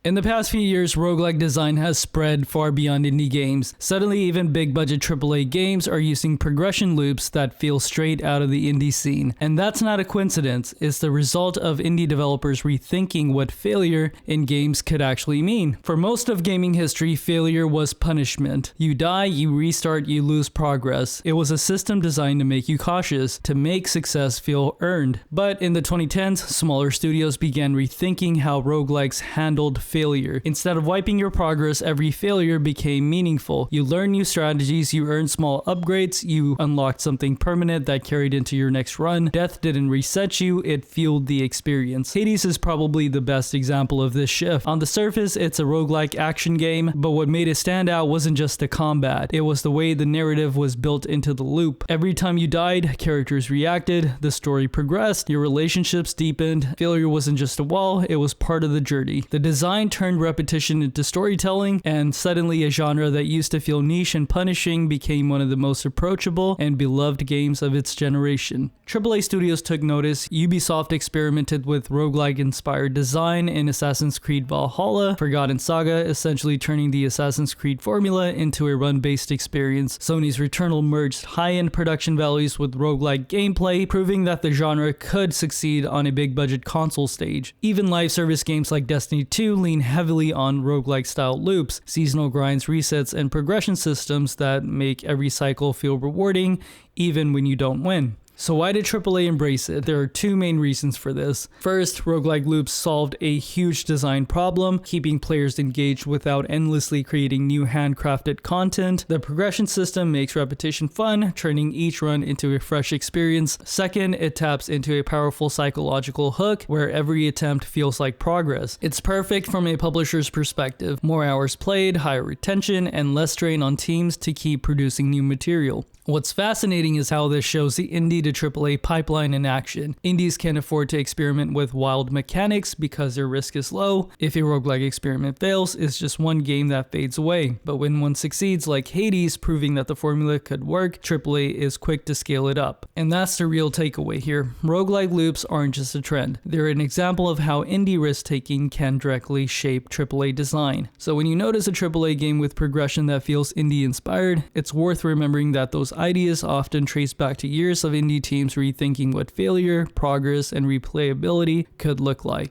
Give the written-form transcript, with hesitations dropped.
In the past few years, roguelike design has spread far beyond indie games. Suddenly, even big-budget AAA games are using progression loops that feel straight out of the indie scene. And that's not a coincidence, it's the result of indie developers rethinking what failure in games could actually mean. For most of gaming history, failure was punishment. You die, you restart, you lose progress. It was a system designed to make you cautious, to make success feel earned. But in the 2010s, smaller studios began rethinking how roguelikes handled failure. Instead of wiping your progress, every failure became meaningful. You learned new strategies, you earned small upgrades, you unlocked something permanent that carried into your next run. Death didn't reset you, it fueled the experience. Hades is probably the best example of this shift. On the surface, it's a roguelike action game, but what made it stand out wasn't just the combat. It was the way the narrative was built into the loop. Every time you died, characters reacted, the story progressed, your relationships deepened. Failure wasn't just a wall, it was part of the journey. The design turned repetition into storytelling, and suddenly a genre that used to feel niche and punishing became one of the most approachable and beloved games of its generation. AAA studios took notice. Ubisoft experimented with roguelike-inspired design in Assassin's Creed Valhalla, Forgotten Saga, essentially turning the Assassin's Creed formula into a run-based experience. Sony's Returnal merged high-end production values with roguelike gameplay, proving that the genre could succeed on a big-budget console stage. Even live service games like Destiny 2 lean heavily on roguelike-style loops, seasonal grinds, resets, and progression systems that make every cycle feel rewarding, even when you don't win. So why did AAA embrace it? There are two main reasons for this. First, roguelike loops solved a huge design problem, keeping players engaged without endlessly creating new handcrafted content. The progression system makes repetition fun, turning each run into a fresh experience. Second, it taps into a powerful psychological hook where every attempt feels like progress. It's perfect from a publisher's perspective. More hours played, higher retention, and less strain on teams to keep producing new material. What's fascinating is how this shows the indie to AAA pipeline in action. Indies can afford to experiment with wild mechanics because their risk is low. If a roguelike experiment fails, it's just one game that fades away. But when one succeeds, like Hades, proving that the formula could work, AAA is quick to scale it up. And that's the real takeaway here. Roguelike loops aren't just a trend. They're an example of how indie risk-taking can directly shape AAA design. So when you notice a AAA game with progression that feels indie-inspired, it's worth remembering that those ideas often trace back to years of indie teams rethinking what failure, progress, and replayability could look like.